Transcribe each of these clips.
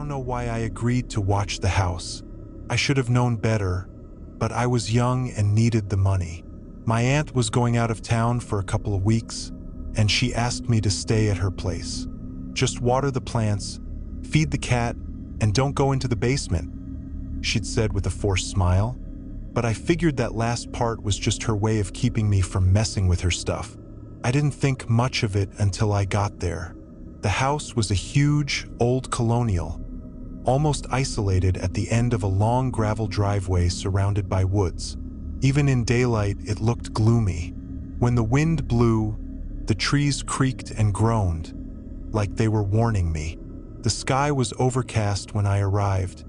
don't know why I agreed to watch the house. I should have known better, but I was young and needed the money. My aunt was going out of town for a couple of weeks, and she asked me to stay at her place. Just water the plants, feed the cat, and don't go into the basement, she'd said with a forced smile. But I figured that last part was just her way of keeping me from messing with her stuff. I didn't think much of it until I got there. The house was a huge, old colonial, almost isolated at the end of a long gravel driveway surrounded by woods. Even in daylight, it looked gloomy. When the wind blew, the trees creaked and groaned, like they were warning me. The sky was overcast when I arrived,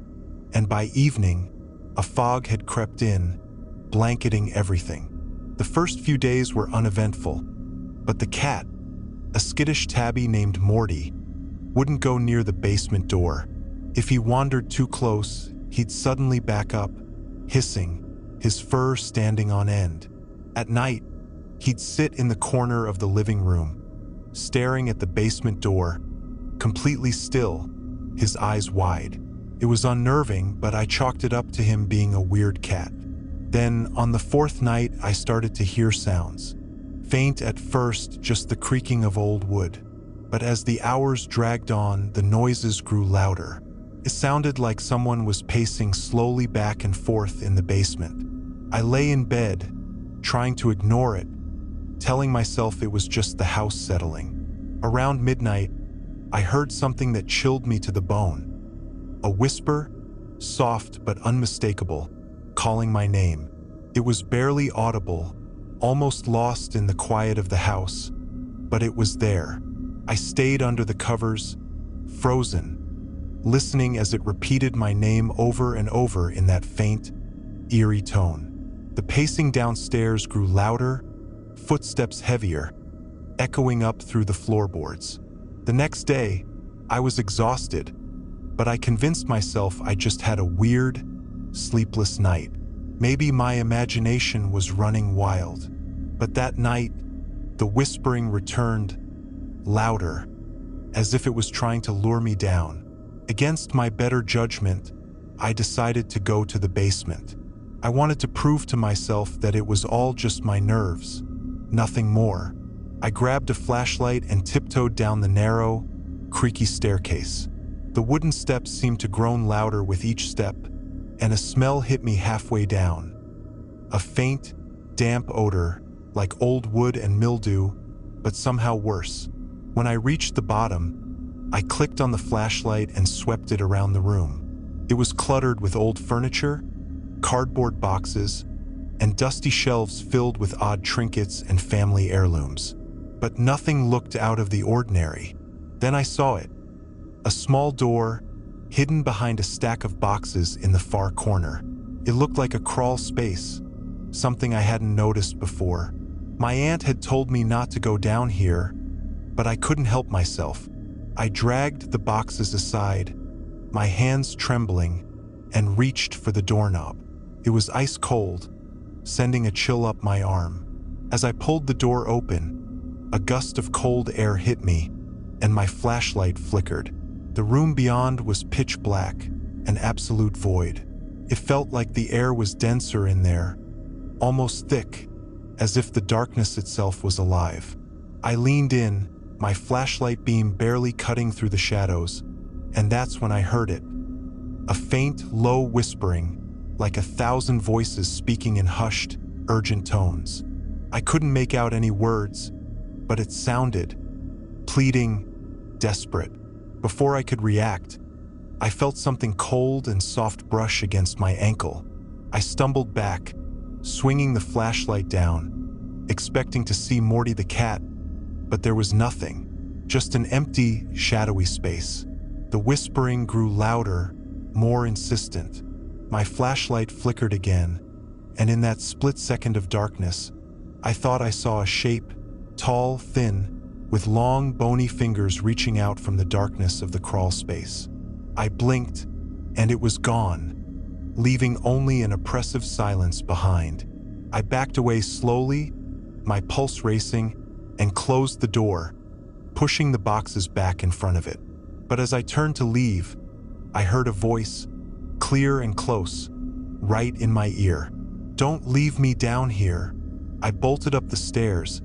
and by evening, a fog had crept in, blanketing everything. The first few days were uneventful, but the cat, a skittish tabby named Morty, wouldn't go near the basement door. If he wandered too close, he'd suddenly back up, hissing, his fur standing on end. At night, he'd sit in the corner of the living room, staring at the basement door, completely still, his eyes wide. It was unnerving, but I chalked it up to him being a weird cat. Then, on the fourth night, I started to hear sounds. Faint at first, just the creaking of old wood. But as the hours dragged on, the noises grew louder. It sounded like someone was pacing slowly back and forth in the basement. I lay in bed, trying to ignore it, telling myself it was just the house settling. Around midnight, I heard something that chilled me to the bone. A whisper, soft but unmistakable, calling my name. It was barely audible, almost lost in the quiet of the house, but it was there. I stayed under the covers, frozen, listening as it repeated my name over and over in that faint, eerie tone. The pacing downstairs grew louder, footsteps heavier, echoing up through the floorboards. The next day, I was exhausted, but I convinced myself I just had a weird, sleepless night. Maybe my imagination was running wild. But that night, the whispering returned, louder, as if it was trying to lure me down. Against my better judgment, I decided to go to the basement. I wanted to prove to myself that it was all just my nerves, nothing more. I grabbed a flashlight and tiptoed down the narrow, creaky staircase. The wooden steps seemed to groan louder with each step, and a smell hit me halfway down. A faint, damp odor, like old wood and mildew, but somehow worse. When I reached the bottom, I clicked on the flashlight and swept it around the room. It was cluttered with old furniture, cardboard boxes, and dusty shelves filled with odd trinkets and family heirlooms. But nothing looked out of the ordinary. Then I saw it. A small door, hidden behind a stack of boxes in the far corner. It looked like a crawl space, something I hadn't noticed before. My aunt had told me not to go down here, but I couldn't help myself. I dragged the boxes aside, my hands trembling, and reached for the doorknob. It was ice cold, sending a chill up my arm. As I pulled the door open, a gust of cold air hit me, and my flashlight flickered. The room beyond was pitch black, an absolute void. It felt like the air was denser in there, almost thick, as if the darkness itself was alive. I leaned in, my flashlight beam barely cutting through the shadows, and that's when I heard it. A faint, low whispering, like 1,000 voices speaking in hushed, urgent tones. I couldn't make out any words, but it sounded pleading, desperate. Before I could react, I felt something cold and soft brush against my ankle. I stumbled back, swinging the flashlight down, expecting to see Morty the cat, but there was nothing, just an empty, shadowy space. The whispering grew louder, more insistent. My flashlight flickered again, and in that split second of darkness, I thought I saw a shape, tall, thin, with long, bony fingers reaching out from the darkness of the crawl space. I blinked, and it was gone, leaving only an oppressive silence behind. I backed away slowly, my pulse racing, and closed the door, pushing the boxes back in front of it. But as I turned to leave, I heard a voice, clear and close, right in my ear. "Don't leave me down here." I bolted up the stairs,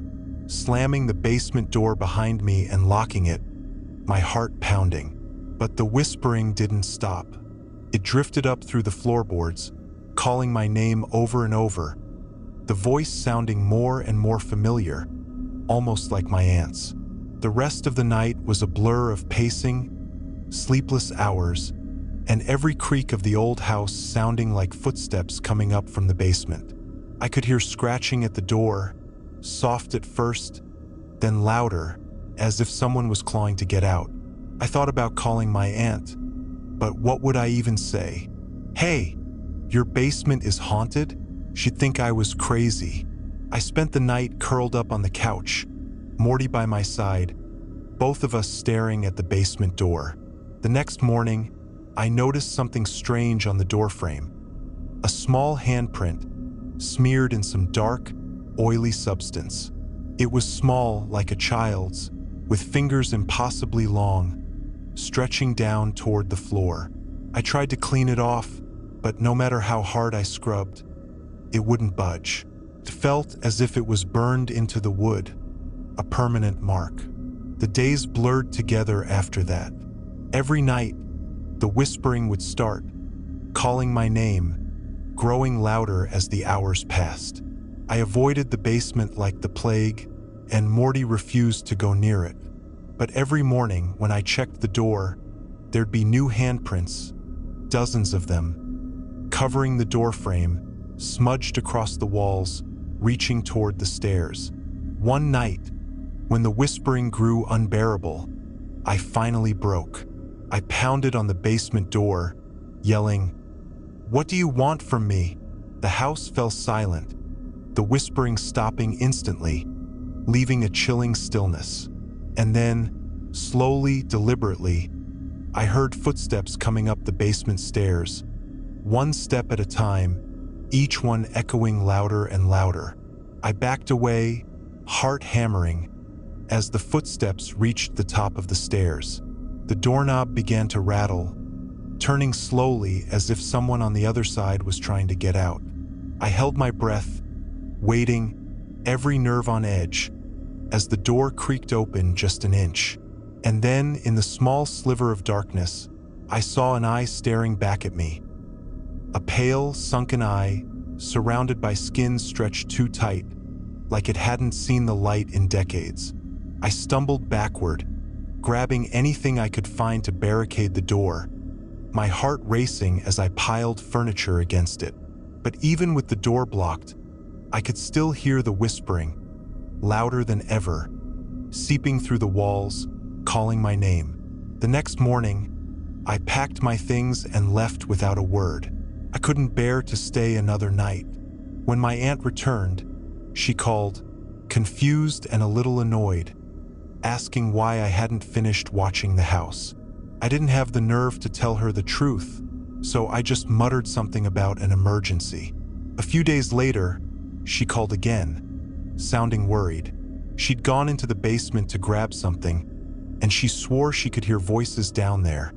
slamming the basement door behind me and locking it, my heart pounding. But the whispering didn't stop. It drifted up through the floorboards, calling my name over and over, the voice sounding more and more familiar, almost like my aunt's. The rest of the night was a blur of pacing, sleepless hours, and every creak of the old house sounding like footsteps coming up from the basement. I could hear scratching at the door, soft at first, then louder, as if someone was clawing to get out. I thought about calling my aunt, but what would I even say? "Hey, your basement is haunted?" She'd think I was crazy. I spent the night curled up on the couch, Morty by my side, both of us staring at the basement door. The next morning, I noticed something strange on the doorframe. A small handprint, smeared in some dark, oily substance. It was small, like a child's, with fingers impossibly long, stretching down toward the floor. I tried to clean it off, but no matter how hard I scrubbed, it wouldn't budge. It felt as if it was burned into the wood, a permanent mark. The days blurred together after that. Every night, the whispering would start, calling my name, growing louder as the hours passed. I avoided the basement like the plague, and Morty refused to go near it. But every morning when I checked the door, there'd be new handprints, dozens of them, covering the doorframe, smudged across the walls, reaching toward the stairs. One night, when the whispering grew unbearable, I finally broke. I pounded on the basement door, yelling, "What do you want from me?" The house fell silent, the whispering stopping instantly, leaving a chilling stillness. And then, slowly, deliberately, I heard footsteps coming up the basement stairs, one step at a time, each one echoing louder and louder. I backed away, heart hammering, as the footsteps reached the top of the stairs. The doorknob began to rattle, turning slowly as if someone on the other side was trying to get out. I held my breath, waiting, every nerve on edge, as the door creaked open just an inch. And then, in the small sliver of darkness, I saw an eye staring back at me. A pale, sunken eye, surrounded by skin stretched too tight, like it hadn't seen the light in decades. I stumbled backward, grabbing anything I could find to barricade the door, my heart racing as I piled furniture against it. But even with the door blocked, I could still hear the whispering, louder than ever, seeping through the walls, calling my name. The next morning, I packed my things and left without a word. I couldn't bear to stay another night. When my aunt returned, she called, confused and a little annoyed, asking why I hadn't finished watching the house. I didn't have the nerve to tell her the truth, so I just muttered something about an emergency. A few days later, she called again, sounding worried. She'd gone into the basement to grab something, and she swore she could hear voices down there.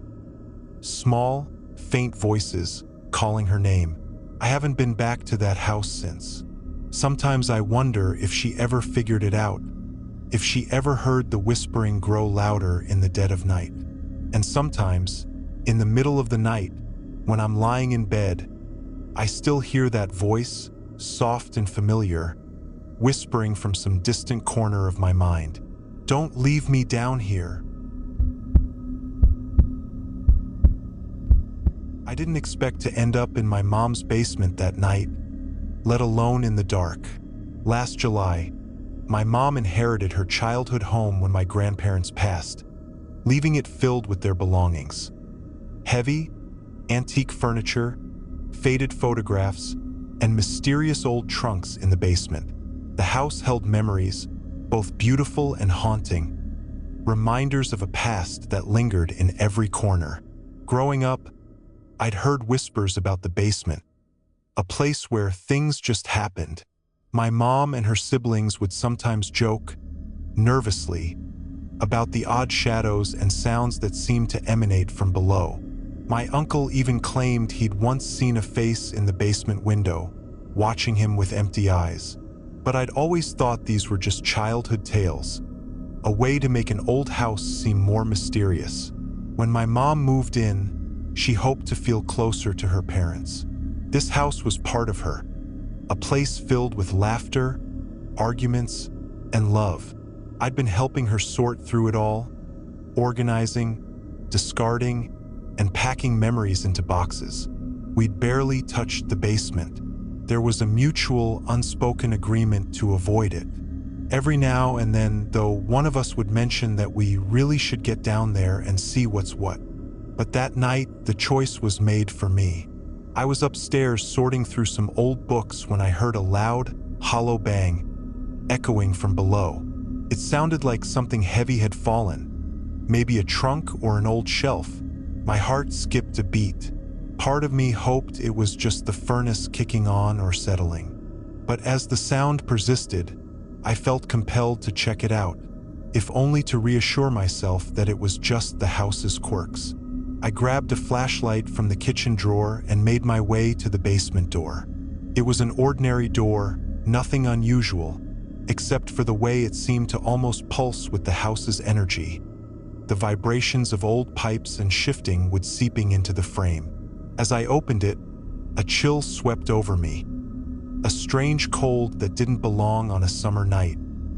Small, faint voices calling her name. I haven't been back to that house since. Sometimes I wonder if she ever figured it out, if she ever heard the whispering grow louder in the dead of night. And sometimes, in the middle of the night, when I'm lying in bed, I still hear that voice, soft and familiar, whispering from some distant corner of my mind. "Don't leave me down here." I didn't expect to end up in my mom's basement that night, let alone in the dark. Last July, my mom inherited her childhood home when my grandparents passed, leaving it filled with their belongings. Heavy, antique furniture, faded photographs, and mysterious old trunks in the basement. The house held memories, both beautiful and haunting, reminders of a past that lingered in every corner. Growing up, I'd heard whispers about the basement, a place where things just happened. My mom and her siblings would sometimes joke, nervously, about the odd shadows and sounds that seemed to emanate from below. My uncle even claimed he'd once seen a face in the basement window, watching him with empty eyes. But I'd always thought these were just childhood tales, a way to make an old house seem more mysterious. When my mom moved in, she hoped to feel closer to her parents. This house was part of her, a place filled with laughter, arguments, and love. I'd been helping her sort through it all, organizing, discarding, and packing memories into boxes. We'd barely touched the basement. There was a mutual, unspoken agreement to avoid it. Every now and then, though, one of us would mention that we really should get down there and see what's what. But that night, the choice was made for me. I was upstairs sorting through some old books when I heard a loud, hollow bang echoing from below. It sounded like something heavy had fallen, maybe a trunk or an old shelf. My heart skipped a beat. Part of me hoped it was just the furnace kicking on or settling. But as the sound persisted, I felt compelled to check it out, if only to reassure myself that it was just the house's quirks. I grabbed a flashlight from the kitchen drawer and made my way to the basement door. It was an ordinary door, nothing unusual, except for the way it seemed to almost pulse with the house's energy. The vibrations of old pipes and shifting would seeping into the frame. As I opened it, a chill swept over me, a strange cold that didn't belong on a summer night.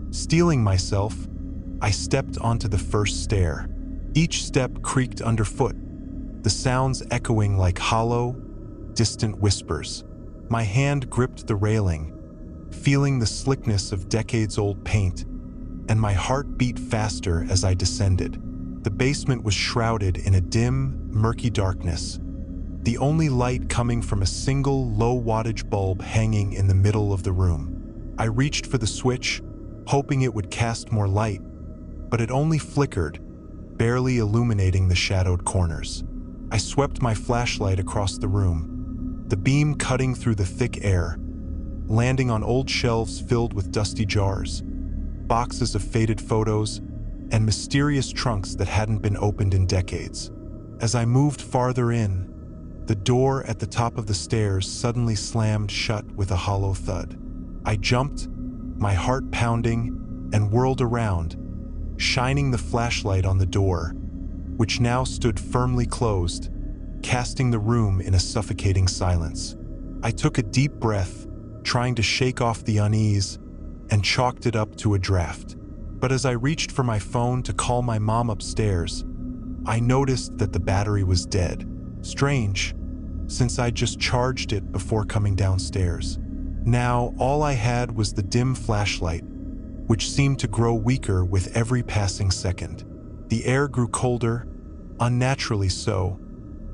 Steeling myself, I stepped onto the first stair. Each step creaked underfoot, the sounds echoing like hollow, distant whispers. My hand gripped the railing, feeling the slickness of decades-old paint, and my heart beat faster as I descended. The basement was shrouded in a dim, murky darkness, the only light coming from a single low-wattage bulb hanging in the middle of the room. I reached for the switch, hoping it would cast more light, but it only flickered, barely illuminating the shadowed corners. I swept my flashlight across the room, the beam cutting through the thick air, landing on old shelves filled with dusty jars, boxes of faded photos, and mysterious trunks that hadn't been opened in decades. As I moved farther in, the door at the top of the stairs suddenly slammed shut with a hollow thud. I jumped, my heart pounding, and whirled around, shining the flashlight on the door, which now stood firmly closed, casting the room in a suffocating silence. I took a deep breath, trying to shake off the unease, and chalked it up to a draft. But as I reached for my phone to call my mom upstairs, I noticed that the battery was dead. Strange, since I just charged it before coming downstairs. Now, all I had was the dim flashlight, which seemed to grow weaker with every passing second. The air grew colder, unnaturally so,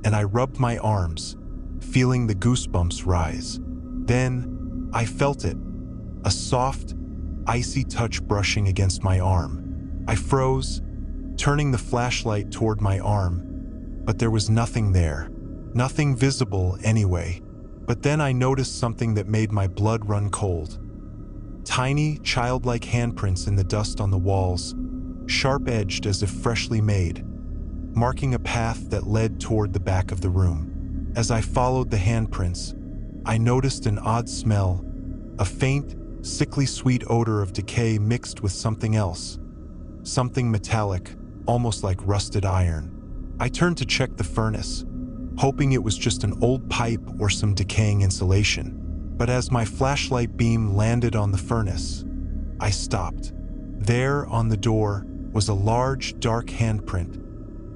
and I rubbed my arms, feeling the goosebumps rise. Then, I felt it, a soft, icy touch brushing against my arm. I froze, turning the flashlight toward my arm, but there was nothing there. Nothing visible anyway. But then I noticed something that made my blood run cold. Tiny, childlike handprints in the dust on the walls, sharp-edged as if freshly made, marking a path that led toward the back of the room. As I followed the handprints, I noticed an odd smell, a faint, sickly sweet odor of decay mixed with something else, something metallic, almost like rusted iron. I turned to check the furnace, hoping it was just an old pipe or some decaying insulation. But as my flashlight beam landed on the furnace, I stopped. There, on the door, was a large, dark handprint,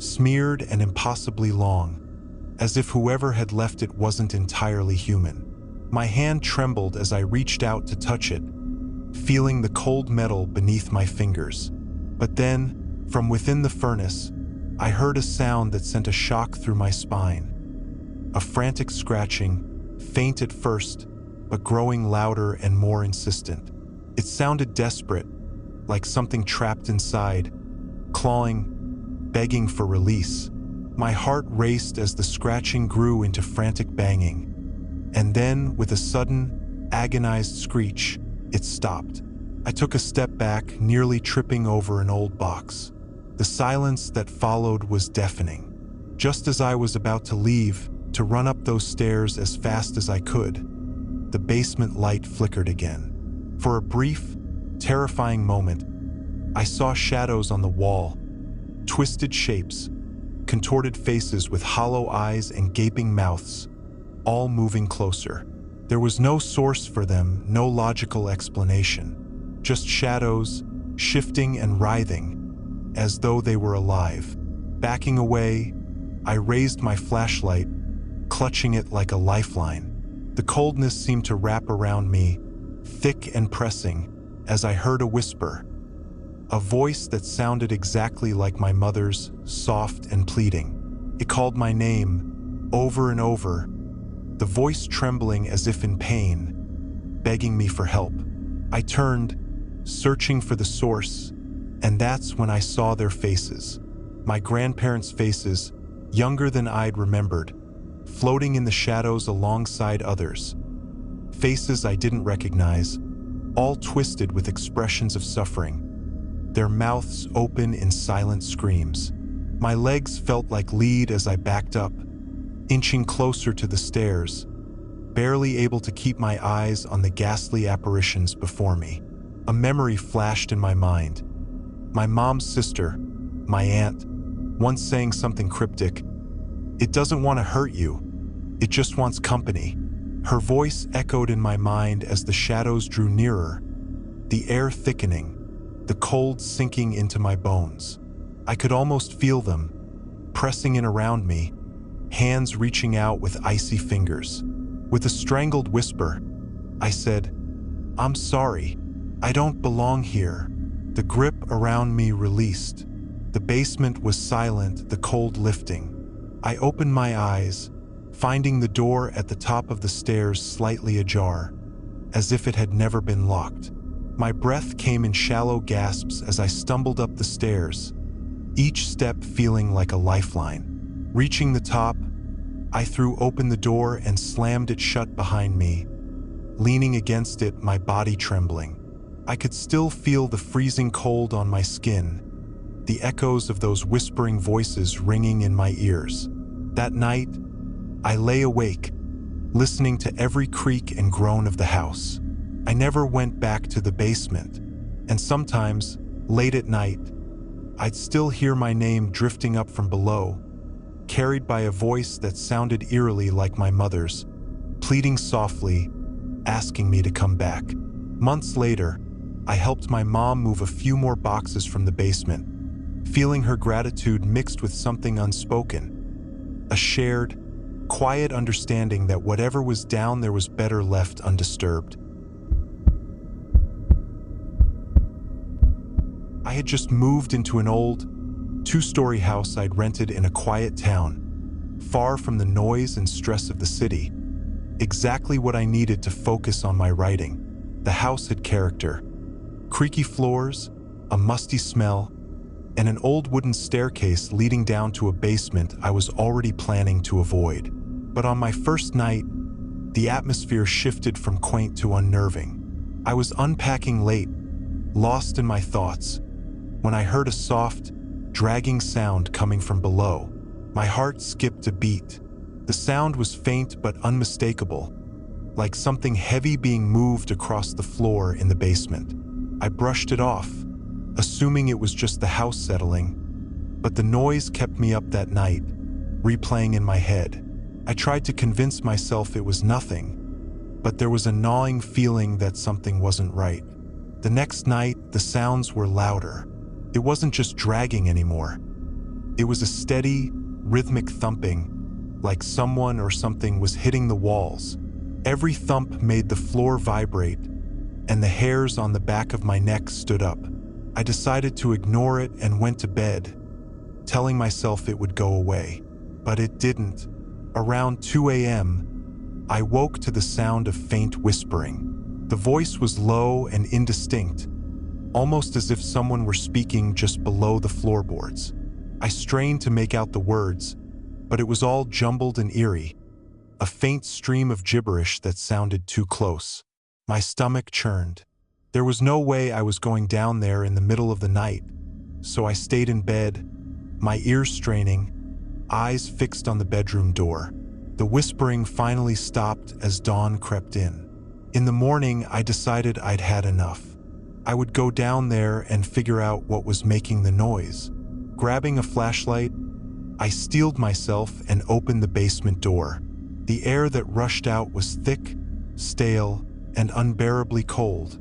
smeared and impossibly long, as if whoever had left it wasn't entirely human. My hand trembled as I reached out to touch it, feeling the cold metal beneath my fingers. But then, from within the furnace, I heard a sound that sent a shock through my spine. A frantic scratching, faint at first, but growing louder and more insistent. It sounded desperate, like something trapped inside, clawing, begging for release. My heart raced as the scratching grew into frantic banging. And then, with a sudden, agonized screech, it stopped. I took a step back, nearly tripping over an old box. The silence that followed was deafening. Just as I was about to leave, to run up those stairs as fast as I could, the basement light flickered again. For a brief, terrifying moment, I saw shadows on the wall, twisted shapes, contorted faces with hollow eyes and gaping mouths, all moving closer. There was no source for them, no logical explanation, just shadows, shifting and writhing, as though they were alive. Backing away, I raised my flashlight, clutching it like a lifeline. The coldness seemed to wrap around me, thick and pressing, as I heard a whisper. A voice that sounded exactly like my mother's, soft and pleading. It called my name, over and over, the voice trembling as if in pain, begging me for help. I turned, searching for the source, and that's when I saw their faces. My grandparents' faces, younger than I'd remembered, floating in the shadows alongside others. Faces I didn't recognize, all twisted with expressions of suffering, their mouths open in silent screams. My legs felt like lead as I backed up, inching closer to the stairs, barely able to keep my eyes on the ghastly apparitions before me. A memory flashed in my mind. My mom's sister, my aunt, once saying something cryptic. "It doesn't want to hurt you. It just wants company." Her voice echoed in my mind as the shadows drew nearer, the air thickening, the cold sinking into my bones. I could almost feel them, pressing in around me, hands reaching out with icy fingers. With a strangled whisper, I said, "I'm sorry. I don't belong here." The grip around me released. The basement was silent, the cold lifting. I opened my eyes, finding the door at the top of the stairs slightly ajar, as if it had never been locked. My breath came in shallow gasps as I stumbled up the stairs, each step feeling like a lifeline. Reaching the top, I threw open the door and slammed it shut behind me, leaning against it, my body trembling. I could still feel the freezing cold on my skin, the echoes of those whispering voices ringing in my ears. That night, I lay awake, listening to every creak and groan of the house. I never went back to the basement, and sometimes, late at night, I'd still hear my name drifting up from below, carried by a voice that sounded eerily like my mother's, pleading softly, asking me to come back. Months later, I helped my mom move a few more boxes from the basement, feeling her gratitude mixed with something unspoken, a shared, quiet understanding that whatever was down there was better left undisturbed. I had just moved into an old, two-story house I'd rented in a quiet town, far from the noise and stress of the city. Exactly what I needed to focus on my writing. The house had character. Creaky floors, a musty smell, and an old wooden staircase leading down to a basement I was already planning to avoid. But on my first night, the atmosphere shifted from quaint to unnerving. I was unpacking late, lost in my thoughts, when I heard a soft, dragging sound coming from below. My heart skipped a beat. The sound was faint but unmistakable, like something heavy being moved across the floor in the basement. I brushed it off, assuming it was just the house settling, but the noise kept me up that night, replaying in my head. I tried to convince myself it was nothing, but there was a gnawing feeling that something wasn't right. The next night, the sounds were louder. It wasn't just dragging anymore. It was a steady, rhythmic thumping, like someone or something was hitting the walls. Every thump made the floor vibrate, and the hairs on the back of my neck stood up. I decided to ignore it and went to bed, telling myself it would go away. But it didn't. Around 2 a.m., I woke to the sound of faint whispering. The voice was low and indistinct, almost as if someone were speaking just below the floorboards. I strained to make out the words, but it was all jumbled and eerie, a faint stream of gibberish that sounded too close. My stomach churned. There was no way I was going down there in the middle of the night, so I stayed in bed, my ears straining, eyes fixed on the bedroom door. The whispering finally stopped as dawn crept in. In the morning, I decided I'd had enough. I would go down there and figure out what was making the noise. Grabbing a flashlight, I steeled myself and opened the basement door. The air that rushed out was thick, stale, and unbearably cold,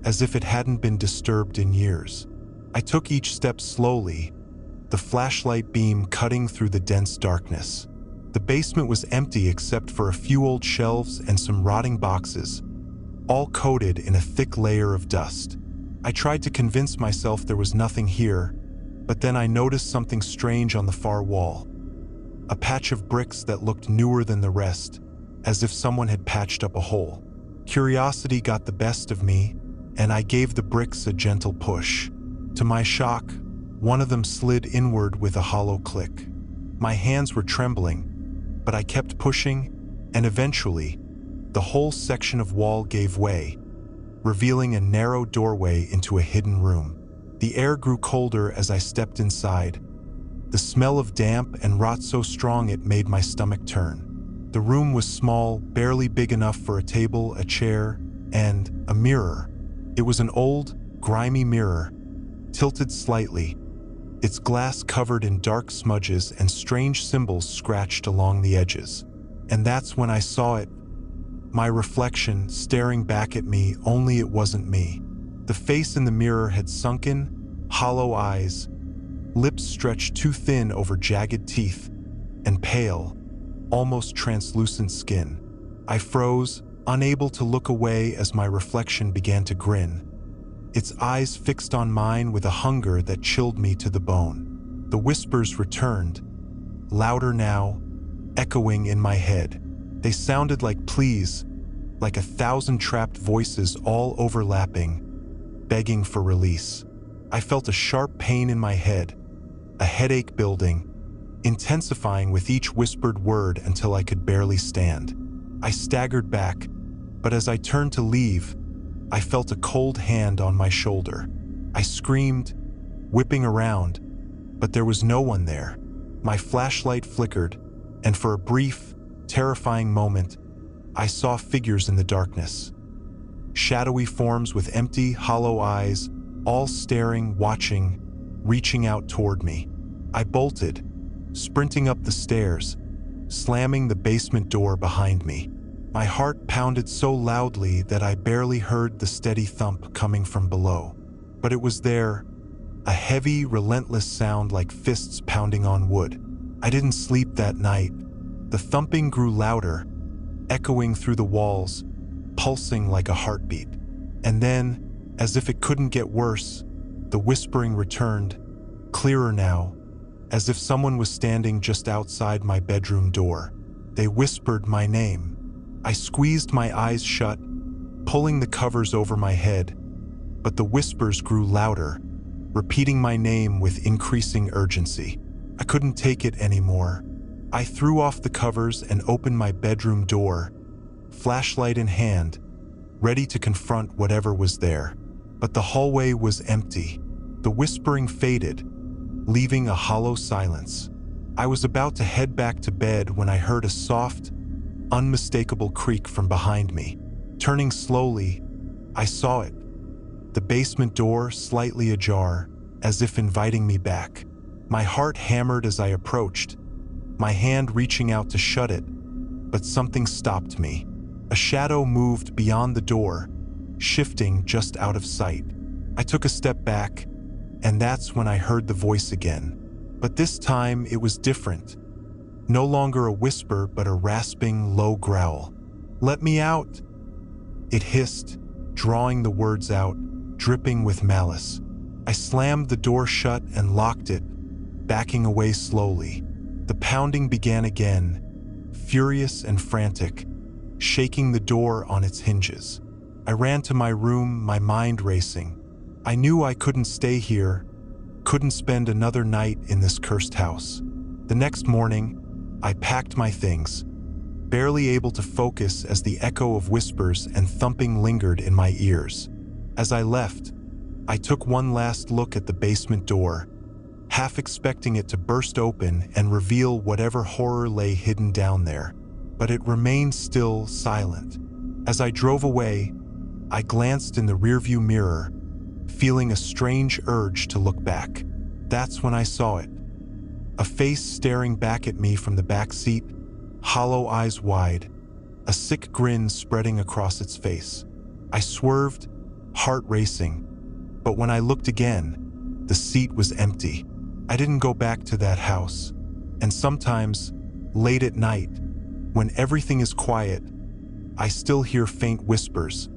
as if it hadn't been disturbed in years. I took each step slowly, the flashlight beam cutting through the dense darkness. The basement was empty except for a few old shelves and some rotting boxes, all coated in a thick layer of dust. I tried to convince myself there was nothing here, but then I noticed something strange on the far wall. A patch of bricks that looked newer than the rest, as if someone had patched up a hole. Curiosity got the best of me, and I gave the bricks a gentle push. To my shock, one of them slid inward with a hollow click. My hands were trembling, but I kept pushing, and eventually, the whole section of wall gave way, revealing a narrow doorway into a hidden room. The air grew colder as I stepped inside, the smell of damp and rot so strong it made my stomach turn. The room was small, barely big enough for a table, a chair, and a mirror. It was an old, grimy mirror, tilted slightly, its glass covered in dark smudges and strange symbols scratched along the edges. And that's when I saw it, my reflection staring back at me, only it wasn't me. The face in the mirror had sunken, hollow eyes, lips stretched too thin over jagged teeth, and pale, almost translucent skin. I froze, unable to look away as my reflection began to grin, its eyes fixed on mine with a hunger that chilled me to the bone. The whispers returned, louder now, echoing in my head. They sounded like pleas, like 1,000 trapped voices all overlapping, begging for release. I felt a sharp pain in my head, a headache building, intensifying with each whispered word until I could barely stand. I staggered back, but as I turned to leave, I felt a cold hand on my shoulder. I screamed, whipping around, but there was no one there. My flashlight flickered, and for a brief, terrifying moment, I saw figures in the darkness. Shadowy forms with empty, hollow eyes, all staring, watching, reaching out toward me. I bolted, sprinting up the stairs, slamming the basement door behind me. My heart pounded so loudly that I barely heard the steady thump coming from below. But it was there, a heavy, relentless sound like fists pounding on wood. I didn't sleep that night. The thumping grew louder, echoing through the walls, pulsing like a heartbeat. And then, as if it couldn't get worse, the whispering returned, clearer now, as if someone was standing just outside my bedroom door. They whispered my name. I squeezed my eyes shut, pulling the covers over my head, but the whispers grew louder, repeating my name with increasing urgency. I couldn't take it anymore. I threw off the covers and opened my bedroom door, flashlight in hand, ready to confront whatever was there. But the hallway was empty. The whispering faded, leaving a hollow silence. I was about to head back to bed when I heard a soft, unmistakable creak from behind me. Turning slowly, I saw it. The basement door slightly ajar, as if inviting me back. My heart hammered as I approached, my hand reaching out to shut it, but something stopped me. A shadow moved beyond the door, shifting just out of sight. I took a step back, and that's when I heard the voice again. But this time it was different. No longer a whisper, but a rasping, low growl. "Let me out!" It hissed, drawing the words out, dripping with malice. I slammed the door shut and locked it, backing away slowly. The pounding began again, furious and frantic, shaking the door on its hinges. I ran to my room, my mind racing. I knew I couldn't stay here, couldn't spend another night in this cursed house. The next morning, I packed my things, barely able to focus as the echo of whispers and thumping lingered in my ears. As I left, I took one last look at the basement door, half expecting it to burst open and reveal whatever horror lay hidden down there. But it remained still, silent. As I drove away, I glanced in the rearview mirror, feeling a strange urge to look back. That's when I saw it. A face staring back at me from the back seat, hollow eyes wide, a sick grin spreading across its face. I swerved, heart racing, but when I looked again, the seat was empty. I didn't go back to that house. And sometimes, late at night, when everything is quiet, I still hear faint whispers,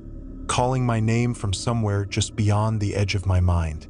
calling my name from somewhere just beyond the edge of my mind.